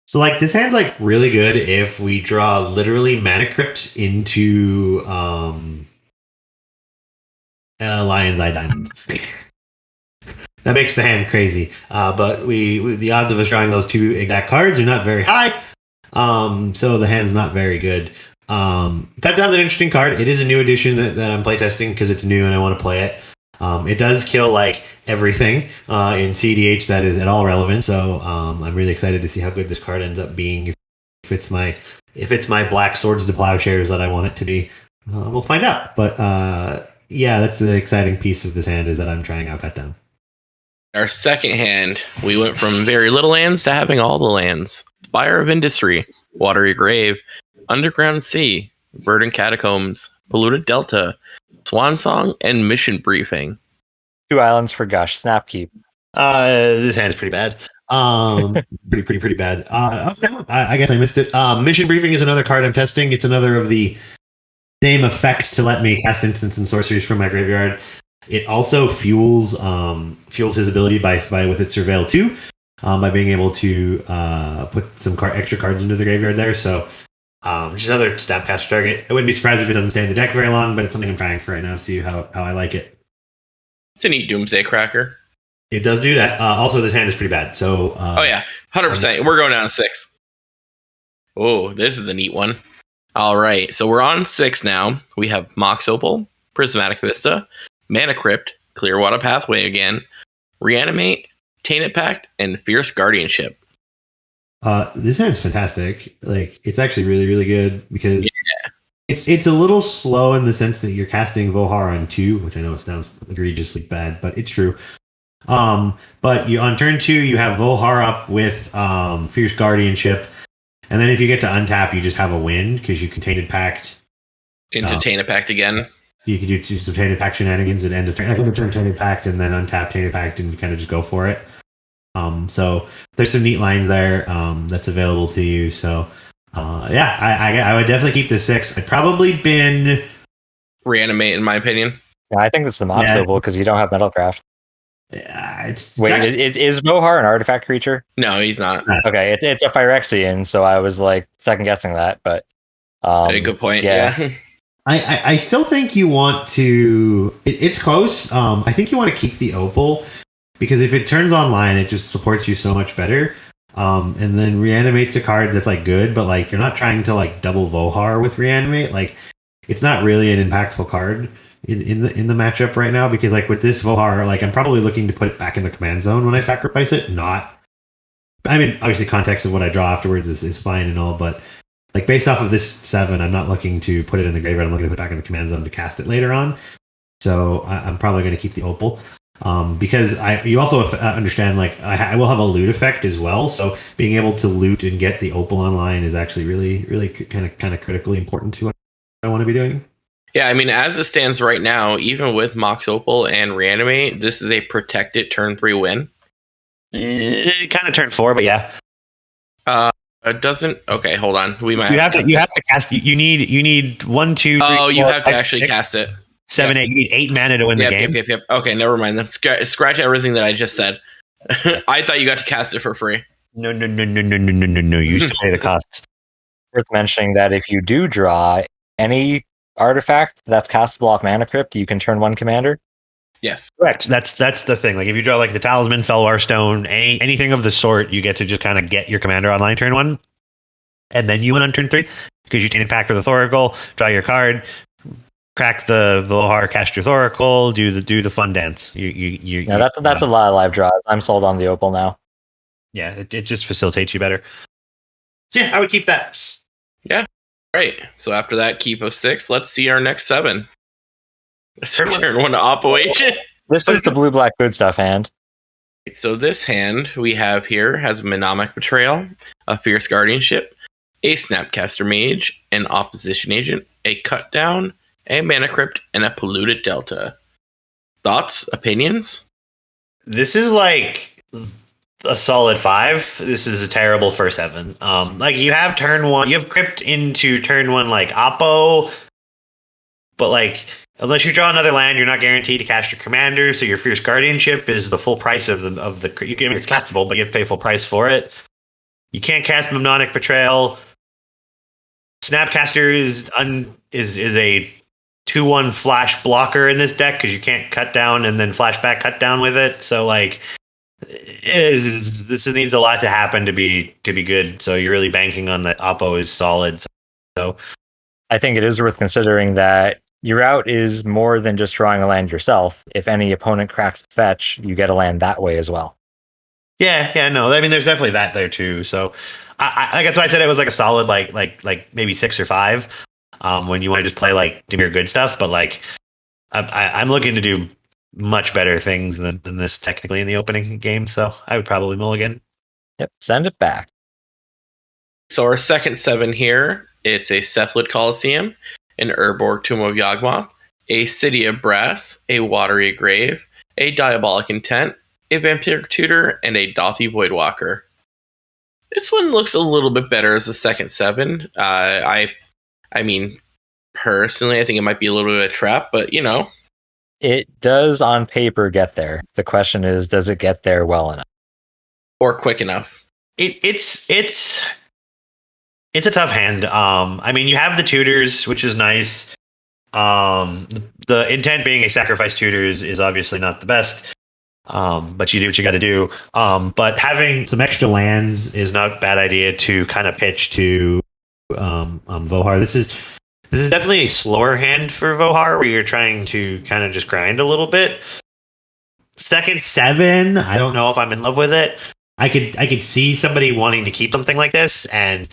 So, this hand's, really good if we draw literally Mana Crypt into Lion's Eye Diamond. That makes the hand crazy. But the odds of us drawing those 2 exact cards are not very high. So the hand's not very good. Cut Down's an interesting card. It is a new edition that I'm playtesting because it's new and I want to play it. It does kill everything in cEDH that is at all relevant. So I'm really excited to see how good this card ends up being. If it's my Black Swords to Plowshares that I want it to be, we'll find out. But yeah, that's the exciting piece of this hand is that I'm trying out Cut Down. Our second hand, we went from very little lands to having all the lands. Spire of Industry, Watery Grave, Underground Sea, Verdant Catacombs, Polluted Delta, Swan Song, and Mission Briefing. 2 islands for Gush, Snapkeep. This hand's pretty bad. Pretty bad. I guess I missed it. Mission Briefing is another card I'm testing. It's another of the same effect to let me cast instants and sorceries from my graveyard. It also fuels his ability by with its Surveil 2, by being able to put some extra cards into the graveyard there. So just another Snapcaster target. I wouldn't be surprised if it doesn't stay in the deck very long, but it's something I'm trying for right now. See how I like it. It's a neat Doomsday Cracker. It does do that. Also, this hand is pretty bad. So oh yeah, 100%. We're going down to 6. Oh, this is a neat one. All right, so we're on 6 now. We have Mox Opal, Prismatic Vista, Mana Crypt, Clearwater Pathway again, Reanimate, Tainted Pact, and Fierce Guardianship. This hand's fantastic. It's actually really, really good because it's a little slow in the sense that you're casting Vohar on 2, which I know it sounds egregiously bad, but it's true. But on turn 2, you have Vohar up with Fierce Guardianship, and then if you get to untap, you just have a win because you can Tainted Pact into Tainted Pact again. You can do 2 Tainted Pact shenanigans at end of turn. Turn Tainted Pact and then untap Tainted Pact and kind of just go for it. So there's some neat lines there that's available to you. So I would definitely keep the 6. I'd probably been Reanimate, in my opinion. Yeah, I think that's the Mox Yeah. Opal because you don't have Metalcraft. It's Wait, actually, is Vohar an artifact creature? No, he's not. Okay, it's a Phyrexian, so I was like second guessing that, but A good point. Yeah. I still think you want to. It's close. I think you want to keep the opal because if it turns online, it just supports you so much better. And then reanimate's a card that's like good, but like you're not trying to like double Vohar with reanimate. Like it's not really an impactful card in the matchup right now because like with this Vohar, like I'm probably looking to put it back in the command zone when I sacrifice it. Not. I mean, obviously, context of what I draw afterwards is fine and all, but like based off of this 7, I'm not looking to put it in the graveyard. I'm looking to put it back in the command zone to cast it later on. So I'm probably going to keep the opal because you also understand like I will have a loot effect as well. So being able to loot and get the opal online is actually really kind of critically important to what I want to be doing. Yeah, I mean, as it stands right now, even with Mox Opal and Reanimate, this is a protected turn 3 win. Kind of turn 4, but yeah. It doesn't. Okay, hold on. We might. You have to cast. You need 1, 2, 3. Oh, you 4, have to 5, actually 6, cast it. 7, 8. You need 8 mana to win the game. Yep. Okay, never mind. Then scratch everything that I just said. I thought you got to cast it for free. No. You used to pay the costs. Worth mentioning that if you do draw any artifact that's castable off Mana Crypt, you can turn 1 commander. Yes, Correct. That's the thing. Like if you draw like the Talisman, Felwar Stone, anything of the sort, you get to just kind of get your commander online turn 1, and then you win on turn 3 because you take impact for the Thoracle, draw your card, crack the Vohar, cast your Thoracle, do the fun dance. That's a lot of live draws. I'm sold on the opal now. Yeah, it just facilitates you better. So yeah, I would keep that. Yeah. Right. So after that keep of 6, let's see our next 7. Turn 1 to Operation. This is the blue-black good stuff hand. So this hand we have here has Mnemonic Betrayal, a Fierce Guardianship, a Snapcaster Mage, an Opposition Agent, a Cut Down, a Mana Crypt, and a Polluted Delta. Thoughts? Opinions? This is like a solid 5. This is a terrible for 7. Like you have turn 1, you have Crypt into turn 1 like Oppo, but like unless you draw another land, you're not guaranteed to cast your commander. So your Fierce Guardianship is the full price of the. You can, it's castable, but you have to pay full price for it. You can't cast Mnemonic Betrayal. Snapcaster is a 2/1 flash blocker in this deck because you can't cut down and then flashback cut down with it. So like, this needs a lot to happen to be good. So you're really banking on that Oppo is solid. So I think it is worth considering that your out is more than just drawing a land yourself. If any opponent cracks a fetch, you get a land that way as well. Yeah, no. I mean, there's definitely that there too. So, I guess why I said it was like a solid, like maybe 6 or 5. When you want to just play like Dimir good stuff, but like, I'm looking to do much better things than this technically in the opening game. So I would probably mulligan. Yep, send it back. So our second 7 here, it's a Cephalid Coliseum, an Urborg Tomb of Yawgmoth, a City of Brass, a Watery Grave, a Diabolic Intent, a Vampiric Tutor, and a Dothy Voidwalker. This one looks a little bit better as the second 7. I mean, personally, I think it might be a little bit of a trap, but you know. It does on paper get there. The question is, does it get there well enough? Or quick enough? It's a tough hand. I mean, you have the tutors, which is nice. The intent being a sacrifice tutor is obviously not the best. But you do what you got to do. But having some extra lands is not a bad idea to kind of pitch to Vohar. This is definitely a slower hand for Vohar, where you're trying to kind of just grind a little bit. Second 7, I don't know if I'm in love with it. I could see somebody wanting to keep something like this, and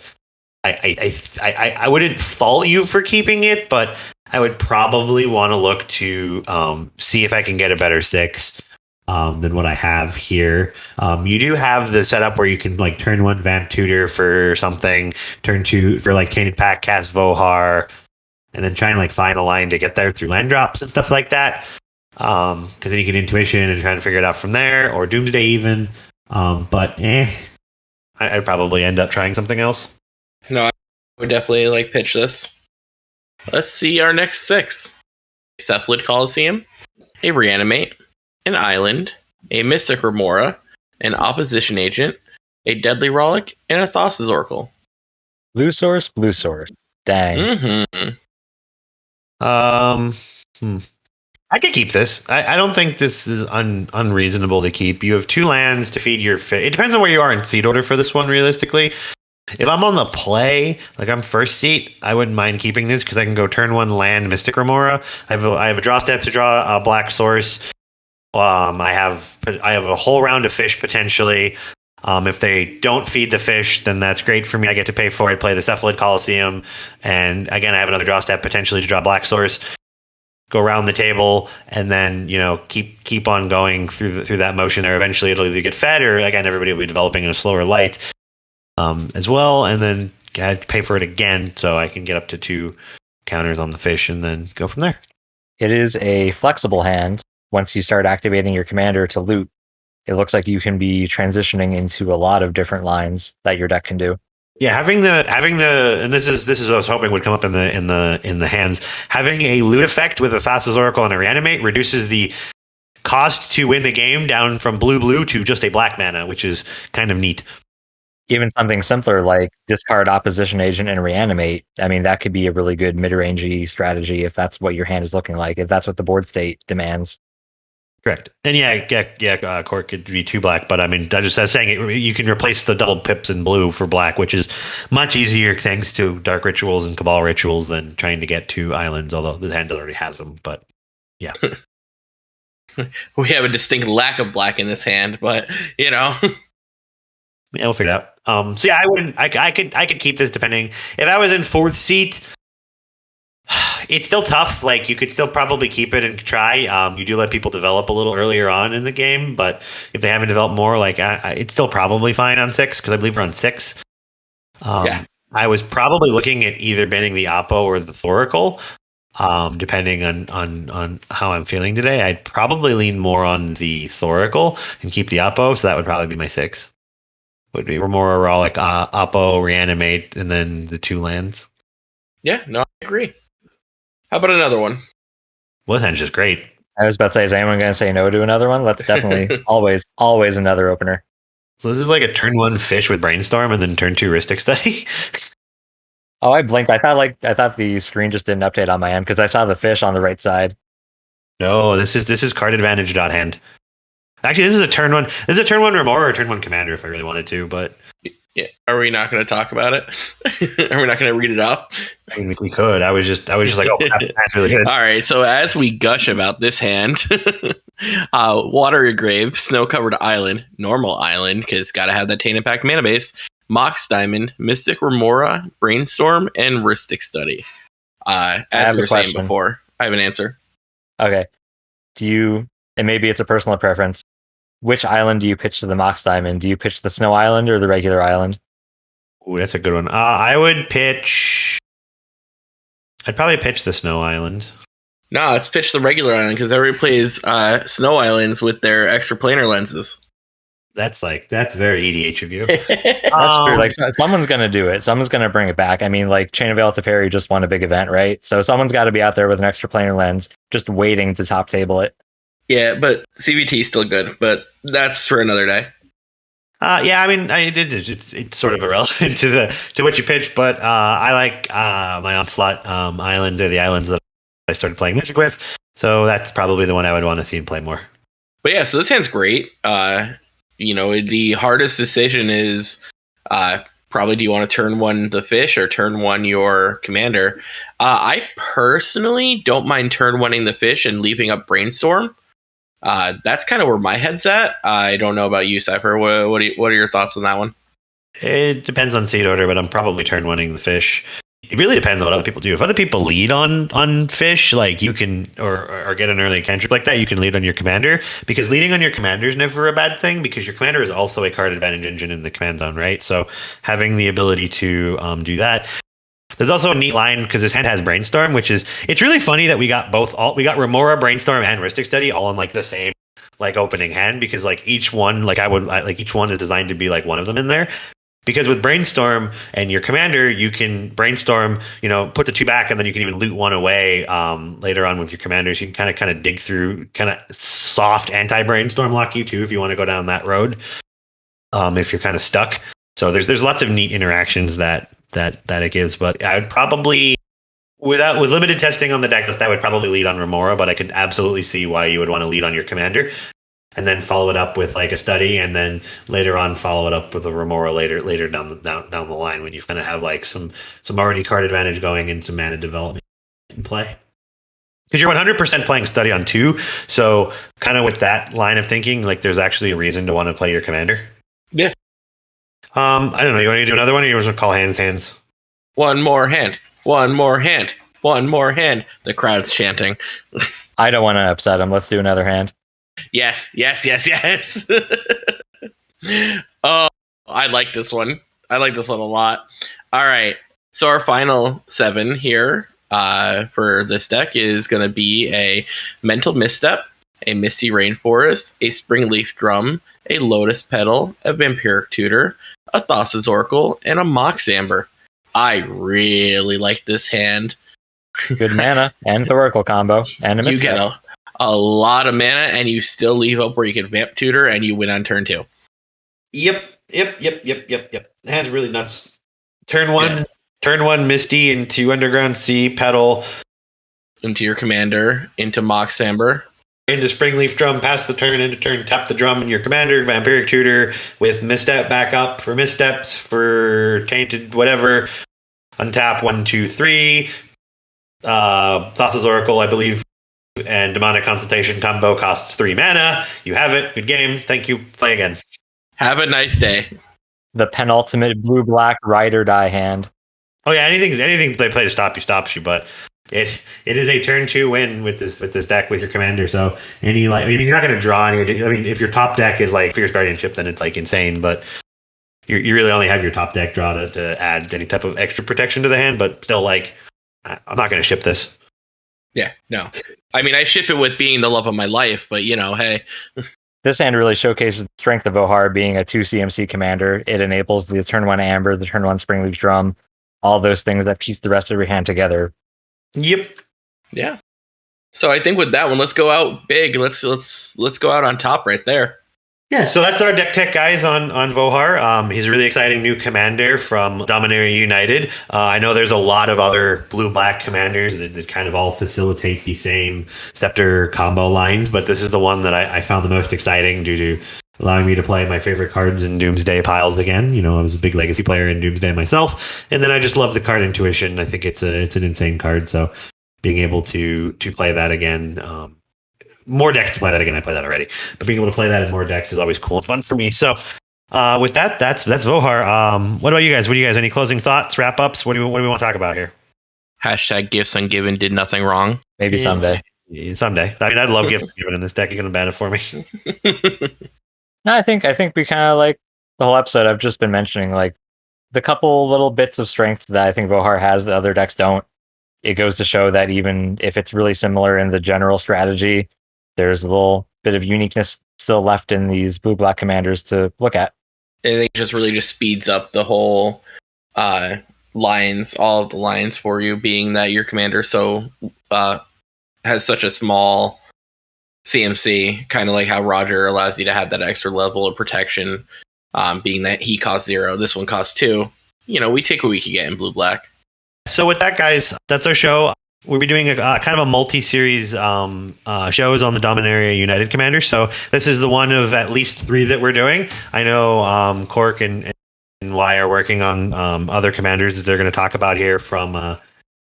I wouldn't fault you for keeping it, but I would probably want to look to see if I can get a better 6 than what I have here. You do have the setup where you can like turn 1 Vamp Tutor for something, turn 2 for like Tainted Pact, cast Vohar, and then try and like find a line to get there through land drops and stuff like that. Because then you can Intuition and try and figure it out from there, or Doomsday even. But I'd probably end up trying something else. No, would definitely like pitch this. Let's see our next 6. A Cephalid Coliseum, a Reanimate, an Island, a Mystic Remora, an Opposition Agent, a Deadly Rollick, and a Thassa's Oracle. Blue source, blue source. Dang. I could keep this. I don't think this is unreasonable to keep. You have 2 lands to feed your fish. It depends on where you are in seed order for this one, realistically. If I'm on the play, like I'm first seat, I wouldn't mind keeping this because I can go turn 1 land Mystic Remora. I have a draw step to draw a black source. I have a whole round of fish potentially. If they don't feed the fish, then that's great for me. I get to pay for it, play the Cephalid Coliseum, and again, I have another draw step potentially to draw black source. Go around the table, and then keep on going through that motion there. Eventually, it'll either get fed, or again, everybody will be developing in a slower light as well. And then I have to pay for it again, so I can get up to 2 counters on the fish, and then go from there. It is a flexible hand. Once you start activating your commander to loot, it looks like you can be transitioning into a lot of different lines that your deck can do. Yeah, having the and this is what I was hoping would come up in the hands. Having a loot effect with a Thassa's Oracle and a Reanimate reduces the cost to win the game down from blue to just a black mana, which is kind of neat. Even something simpler like discard Opposition Agent and Reanimate. I mean, that could be a really good mid-rangey strategy if that's what your hand is looking like, if that's what the board state demands. Correct. And Cork could be 2 black, but I mean, I was saying you can replace the double pips in blue for black, which is much easier thanks to Dark Rituals and Cabal Rituals than trying to get 2 islands, although this hand already has them, but yeah. We have a distinct lack of black in this hand, but Yeah, we'll figure it out. So yeah, I could keep this depending. If I was in 4th seat, it's still tough. Like, you could still probably keep it and try. You do let people develop a little earlier on in the game, but if they haven't developed more, like it's still probably fine on 6 because I believe we're on 6. I was probably looking at either banning the Oppo or the Thoracle, depending on how I'm feeling today. I'd probably lean more on the Thoracle and keep the Oppo, so that would probably be my 6. Would be more Rollick, Oppo, Reanimate, and then the 2 lands. Yeah, no, I agree. How about another one? Well, that's just great. I was about to say, is anyone going to say no to another one? That's definitely always another opener. So this is like a turn 1 fish with Brainstorm and then turn 2 Rhystic Study. Oh, I blinked. I thought the screen just didn't update on my end because I saw the fish on the right side. No, this is card advantage dot hand. Actually, this is a turn 1. This is a turn 1 Remora or turn 1 Commander if I really wanted to, but yeah, are we not going to talk about it? Are we not going to read it off? I mean, we could. I was just like, oh, that's really good. All right, so as we gush about this hand, Water Your Grave, Snow Covered Island, Normal Island, because got to have that Taint Impact mana base, Mox Diamond, Mystic Remora, Brainstorm, and Rhystic Study. As we were saying before, I have an answer. Okay. And maybe it's a personal preference, which island do you pitch to the Mox Diamond? Do you pitch the Snow Island or the regular island? Ooh, that's a good one. I'd probably pitch the Snow Island. No, let's pitch the regular island because everybody plays Snow Islands with their extra planar lenses. That's very EDH of you. That's true. Like, someone's going to do it. Someone's going to bring it back. I mean, like, Chain of Veil Teferi just won a big event, right? So someone's got to be out there with an extra planar lens, just waiting to top table it. Yeah, but CVT is still good, but that's for another day. Yeah, I mean, it's sort of irrelevant to what you pitch, but I like my Onslaught islands. They're the islands that I started playing Magic with, so that's probably the one I would want to see him play more. But yeah, so this hand's great. The hardest decision is probably do you want to turn 1 the fish or turn 1 your commander? I personally don't mind turn 1ing the fish and leaving up Brainstorm. That's kind of where my head's at. I don't know about you, Cypher. What are your thoughts on that one? It depends on seed order, but I'm probably turn 1ing the fish. It really depends on what other people do. If other people lead on fish, like you can, or get an early cantrip like that, you can lead on your commander, because leading on your commander is never a bad thing, because your commander is also a card advantage engine in the command zone, right? So having the ability to do that. There's also a neat line because this hand has Brainstorm, which is, it's really funny that we got we got Remora, Brainstorm, and Rhystic Study all in like the same like opening hand, because like each one, each one is designed to be like one of them in there. Because with Brainstorm and your commander, you can Brainstorm, put the 2 back, and then you can even loot 1 away later on with your commanders. You can kind of dig through, kind of soft anti-Brainstorm lock you too if you want to go down that road. If you're kind of stuck, so there's lots of neat interactions that it gives. But I would probably, with limited testing on the deck list, I would probably lead on Remora. But I could absolutely see why you would want to lead on your commander, and then follow it up with like a study, and then later on follow it up with a Remora later down the line when you kind of have like some already card advantage going and some mana development in play. Because you're 100% playing study on 2, so kind of with that line of thinking, like there's actually a reason to want to play your commander. Yeah. I don't know. You want to do another one, or you want to call hands? One more hand. One more hand. One more hand. The crowd's chanting. I don't want to upset him. Let's do another hand. Yes. Oh, I like this one. I like this one a lot. All right. So our final 7 here for this deck is going to be a Mental Misstep, a Misty Rainforest, a Springleaf Drum, a Lotus Petal, a Vampiric Tutor, a Thassa's Oracle, and a Mox Amber. I really like this hand. Good mana and the Oracle combo. And a You misstep. get a lot of mana, and you still leave up where you can Vamp Tutor, and you win on turn 2. Yep. The hand's really nuts. Turn 1 Misty into Underground Sea, Petal. Into your commander, into Mox Amber. Into Springleaf Drum, pass the turn, into turn, tap the drum in your commander, Vampiric Tutor with Misstep back up for missteps, for tainted whatever. Untap 1, 2, 3. Thassa's Oracle, I believe, and Demonic Consultation combo costs 3 mana. You have it. Good game. Thank you. Play again. Have a nice day. The penultimate blue-black ride or die hand. Oh yeah, anything they play to stop you stops you, but it is a turn 2 win with this deck with your commander. So you're not going to draw any. I mean, if your top deck is like Fierce Guardianship, then it's like insane. But you really only have your top deck draw to add any type of extra protection to the hand. But still, like, I'm not going to ship this. Yeah, no. I mean, I ship it with being the love of my life, but hey. This hand really showcases the strength of Vohar being a 2 CMC commander. It enables the turn 1 Amber, the turn 1 Springleaf Drum, all those things that piece the rest of your hand together. Yep. Yeah. So I think with that one, let's go out big. Let's go out on top right there. Yeah, so that's our deck tech guys on Vohar. He's a really exciting new commander from Dominaria United. I know there's a lot of other blue-black commanders that kind of all facilitate the same Scepter combo lines, but this is the one that I found the most exciting due to allowing me to play my favorite cards in Doomsday piles again. I was a big Legacy player in Doomsday myself, and then I just love the card Intuition. I think it's an insane card, so being able to play that again, more decks to play that again. I play that already, but being able to play that in more decks is always cool and fun for me. So with that, that's Vohar. What about you guys? Any closing thoughts, wrap ups? What do we want to talk about here? Hashtag Gifts Ungiven did nothing wrong. Maybe someday. Someday. I mean, I'd love Gifts Ungiven in this deck. You're going to ban it for me. No, I think we kind of like the whole episode. I've just been mentioning like the couple little bits of strengths that I think Vohar has that other decks don't. It goes to show that even if it's really similar in the general strategy, there's a little bit of uniqueness still left in these blue-black commanders to look at. I think it just really speeds up the whole lines, all of the lines for you, being that your commander has such a small CMC, kind of like how Roger allows you to have that extra level of protection, being that he costs 0, this one costs 2. We take what we can get in blue-black. So with that, guys, that's our show. We'll be doing a kind of a multi-series shows on the Dominaria United commander. So this is the one of at least 3 that we're doing. I know Cork and Y are working on other commanders that they're going to talk about here from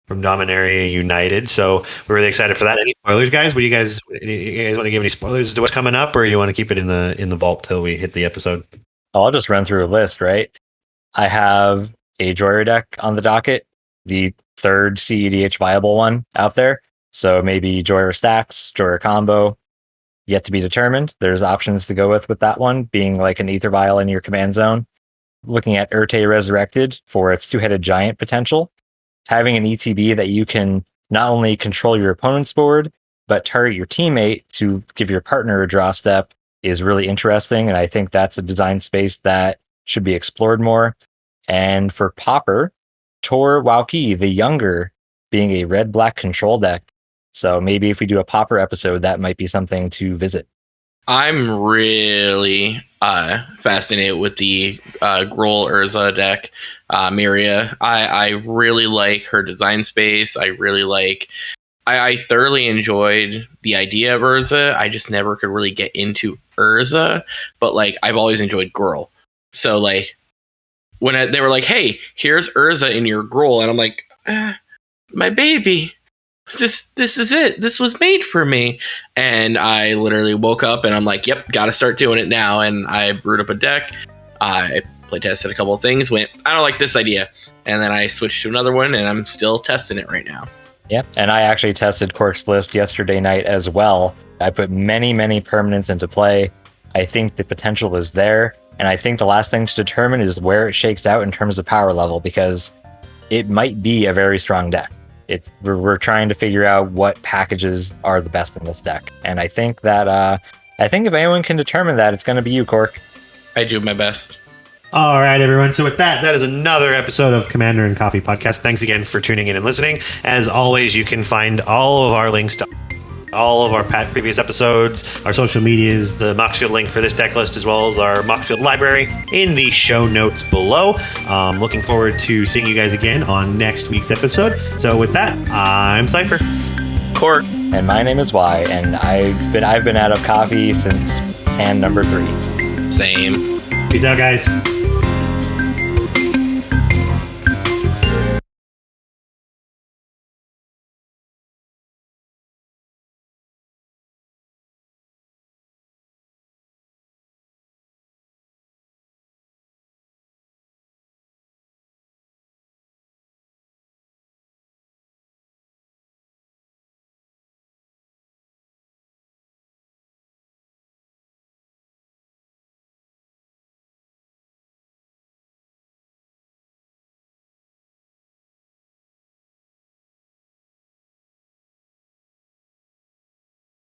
Dominaria United. So we're really excited for that. Any spoilers, guys? You guys want to give any spoilers to what's coming up, or you want to keep it in the vault till we hit the episode? I'll just run through a list, right? I have a Joyer deck on the docket, the 3rd cEDH viable one out there. So maybe Joyer stacks, Joyer combo, yet to be determined. There's options to go with that one, being like an Ether Vial in your command zone. Looking at Urte Resurrected for its 2-headed giant potential. Having an ETB that you can not only control your opponent's board, but target your teammate to give your partner a draw step is really interesting. And I think that's a design space that should be explored more. And for Popper, Tor Wauki the Younger being a red-black control deck. So maybe if we do a Popper episode, that might be something to visit. I'm really fascinated with the Gruul Urza deck, Miria. I really like her design space. I thoroughly enjoyed the idea of Urza. I just never could really get into Urza, but like I've always enjoyed Gruul. So like when they were like, "Hey, here's Urza in your Gruul," and I'm like, "My baby, this is it. This was made for me." And I literally woke up and I'm like, "Yep, got to start doing it now." And I brewed up a deck. I play tested a couple of things. Went, I don't like this idea, and then I switched to another one, and I'm still testing it right now. Yep, and I actually tested Cork's list yesterday night as well. I put many permanents into play. I think the potential is there, and I think the last thing to determine is where it shakes out in terms of power level, because it might be a very strong deck. We're trying to figure out what packages are the best in this deck, and I think that if anyone can determine that, it's going to be you, Cork. I do my best. All right, everyone. So with that is another episode of Commander and Coffee Podcast. Thanks again for tuning in and listening. As always, you can find all of our links to all of our previous episodes, our social medias, the Moxfield link for this deck list, as well as our Moxfield library in the show notes below. Looking forward to seeing you guys again on next week's episode. So with that, I'm Cypher. Cork. And my name is Y, and I've been out of coffee since hand number 3. Same. Peace out, guys.